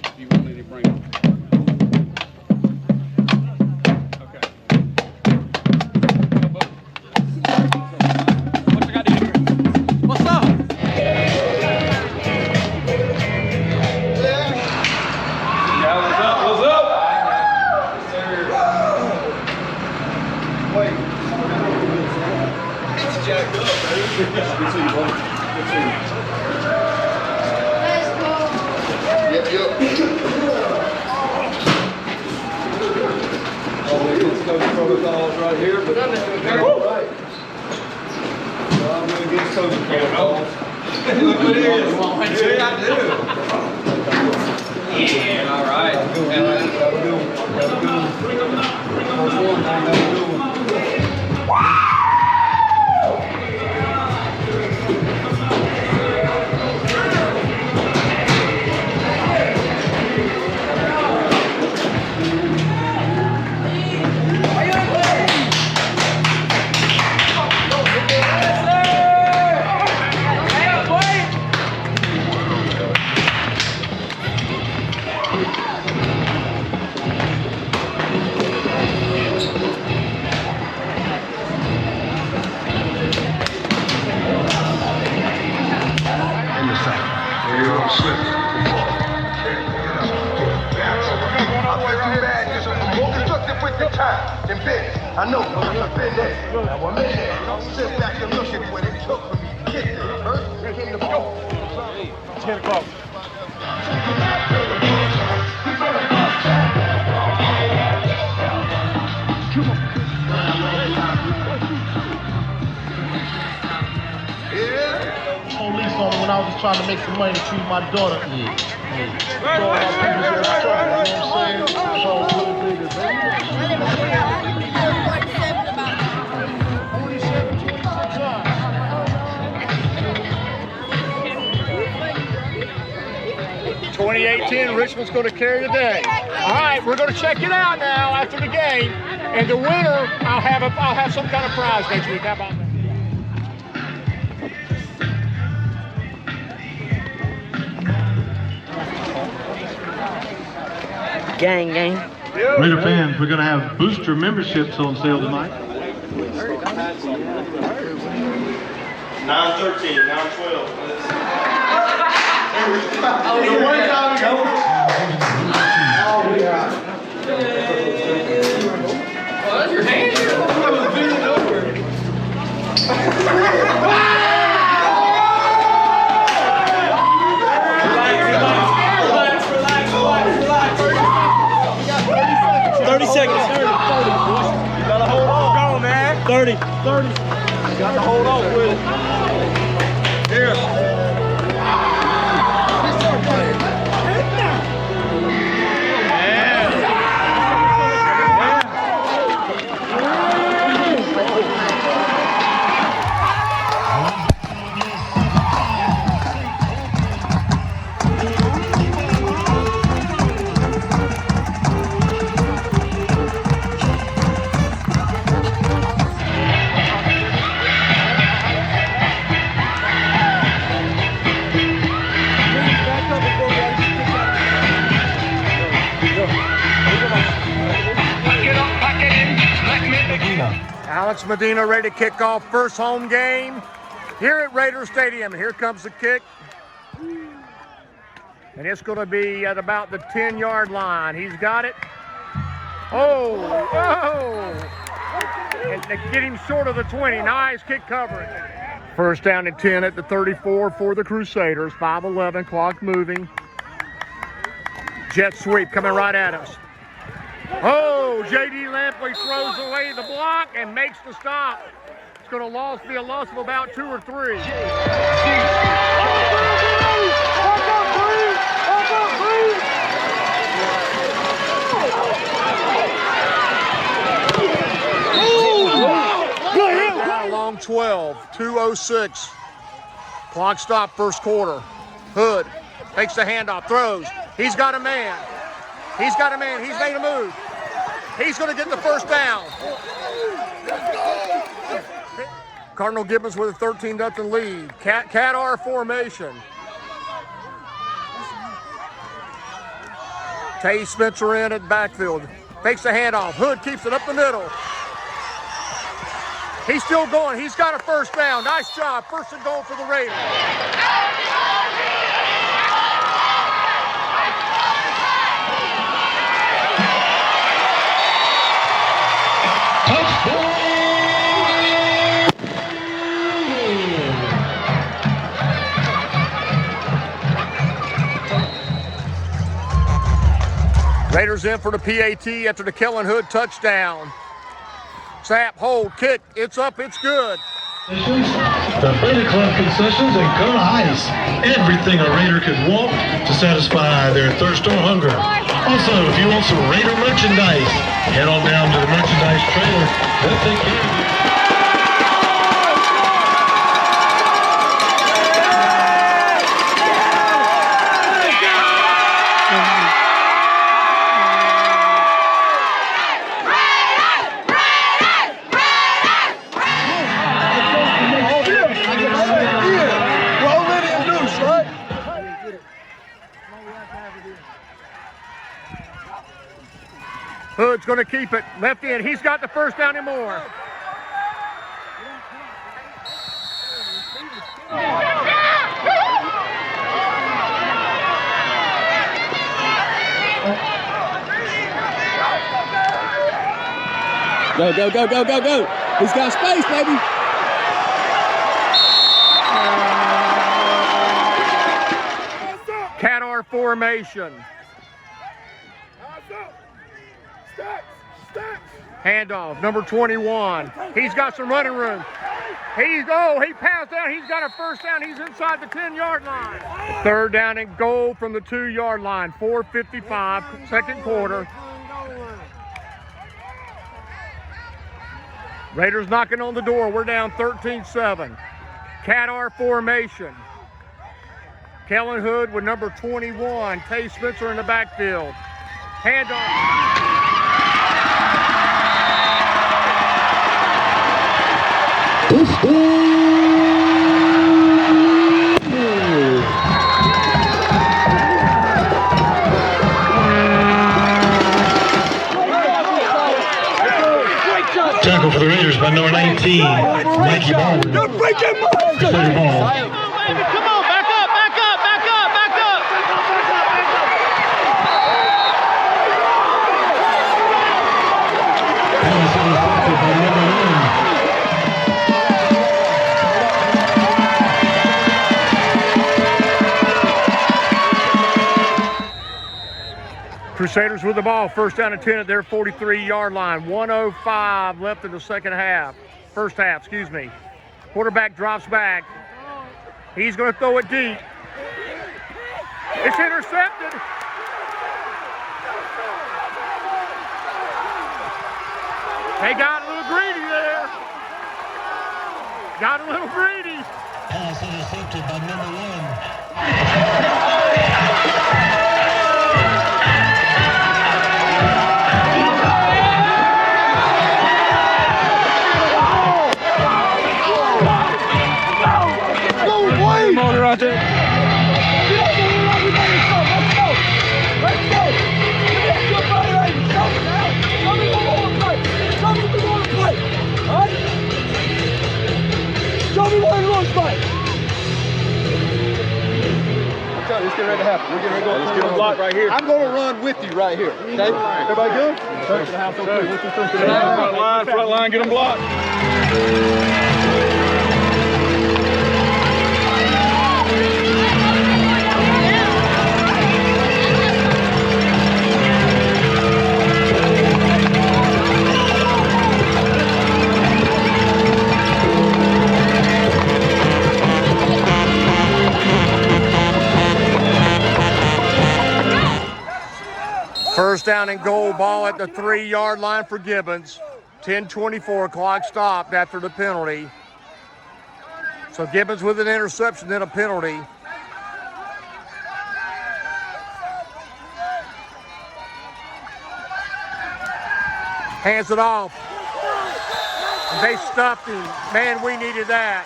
If you want any, bring them. Okay. What you got to do here? What's up? Yeah, what's up? What's up? Yes, sir. Wait. It's jacked up, baby. Good to see you, buddy. Good to see you. Yep. All the coach protocols right here, but right. Well, I'm going to get coach protocols. Look what it is. Yeah, I do. Yeah, all right. Have a good one. I know, I've been there. Now I'm in there. Sit back and look at what it took for me to get there. First, it came to go. 10 o'clock. Police on when I was just trying to make some money to treat my daughter. So my people just struggle, you know what I'm saying? So it's really big as $28-10, Richmond's going to carry the day. All right, we're going to check it out now after the game, and the winner, I'll have some kind of prize next week. How about that? Gang. Raider fans, we're going to have booster memberships on sale tonight. 913, 912. That's your hand. I was bending over. Relax. 30 seconds. 30. You gotta hold on. Go, man. 30. You gotta hold on with it. Here. Alex Medina ready to kick off first home game here at Raider Stadium. Here comes the kick. And it's going to be at about the 10-yard line. He's got it. Oh! And they get him short of the 20. Nice kick coverage. First down and 10 at the 34 for the Crusaders. 5:11, clock moving. Jet sweep coming right at us. Oh, J.D. Lampley throws away the block and makes the stop. It's going to be a loss of about 2 or 3. Down along 12, 2:06. Clock stop, first quarter. Hood takes the handoff, throws. He's got a man. He's made a move. He's going to get the first down. Cardinal Gibbons with a 13-0 lead. Cat R formation. Tay Spencer in at backfield. Takes the handoff. Hood keeps it up the middle. He's still going. He's got a first down. Nice job. First and goal for the Raiders. Raiders in for the PAT after the Kellen Hood touchdown. Snap, hold, kick, it's up, it's good. The Raider Club concessions and Go Ice. Everything a Raider could want to satisfy their thirst or hunger. Also, if you want some Raider merchandise, head on down to the merchandise trailer. They'll take care of you. Hood's going to keep it. Left in. He's got the first down and more. Go, go, go, go, go, go. He's got space, baby. Cat R formation. Handoff, number 21. He's got some running room. He passed down. He's got a first down. He's inside the 10-yard line. Third down and goal from the 2-yard line. 4:55, second quarter. Raiders knocking on the door. We're down 13-7. Cat R formation. Kellen Hood with number 21. Tay Spencer in the backfield. Handoff. Tackle for the Raiders by number 19, Mikey Baldwin. You're breaking ball. Come on, back up, back up, back up, back up. Crusaders with the ball, first down and 10 at their 43-yard line. 1:05 left in the first half, excuse me. Quarterback drops back. He's going to throw it deep. It's intercepted. They got a little greedy there. Got a little greedy. Pass intercepted by number 1. Right there. Let's get ready to happen. We're getting ready to go. Let's get a block right here. I'm going to run with you right here. Okay? Everybody good? Turn to the house. Front line, get them blocked. First down and goal, ball at the 3-yard line for Gibbons. 10:24, clock stopped after the penalty. So Gibbons with an interception, then a penalty. Hands it off. They stuffed him. Man, we needed that.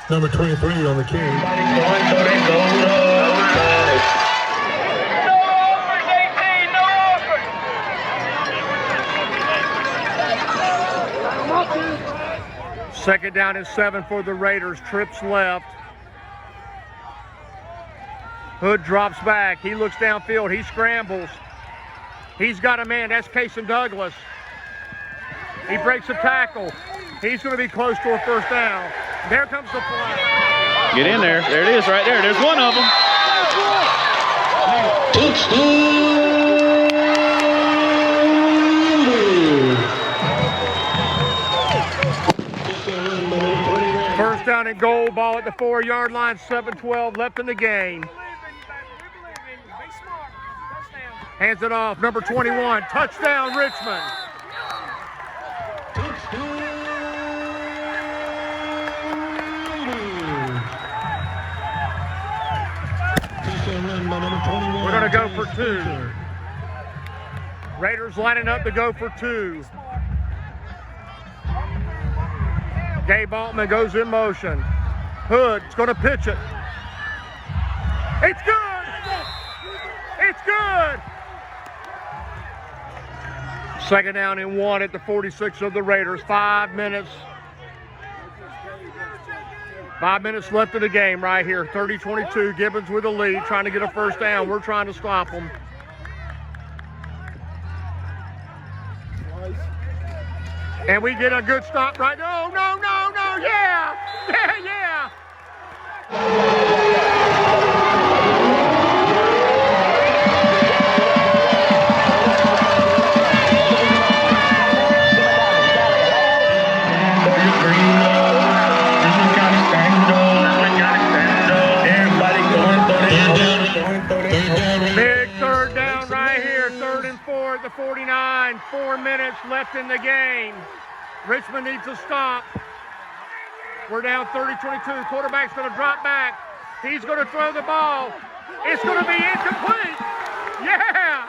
Number 23 on the king. Second down and 7 for the Raiders. Trips left. Hood drops back. He looks downfield. He scrambles. He's got a man. That's Casey Douglas. He breaks a tackle. He's going to be close to a first down. There comes the flag. Get in there. There it is right there. There's one of them. First down and goal. Ball at the 4-yard line. 7-12 left in the game. Hands it off. Number 21. Touchdown, Richmond. We're going to go for 2. Raiders lining up to go for 2. Gabe Altman goes in motion. Hood's going to pitch it. It's good! It's good! Second down and 1 at the 46 of the Raiders. 5 minutes. 5 minutes left of the game right here. 30-22. Gibbons with the lead, trying to get a first down. We're trying to stop them. And we get a good stop right now. No. Yeah. Big third down right here. 3rd and 4 at the 49. 4 minutes left in the game. Richmond needs a stop. We're down 30-22. Quarterback's going to drop back. He's going to throw the ball. It's going to be incomplete. Yeah!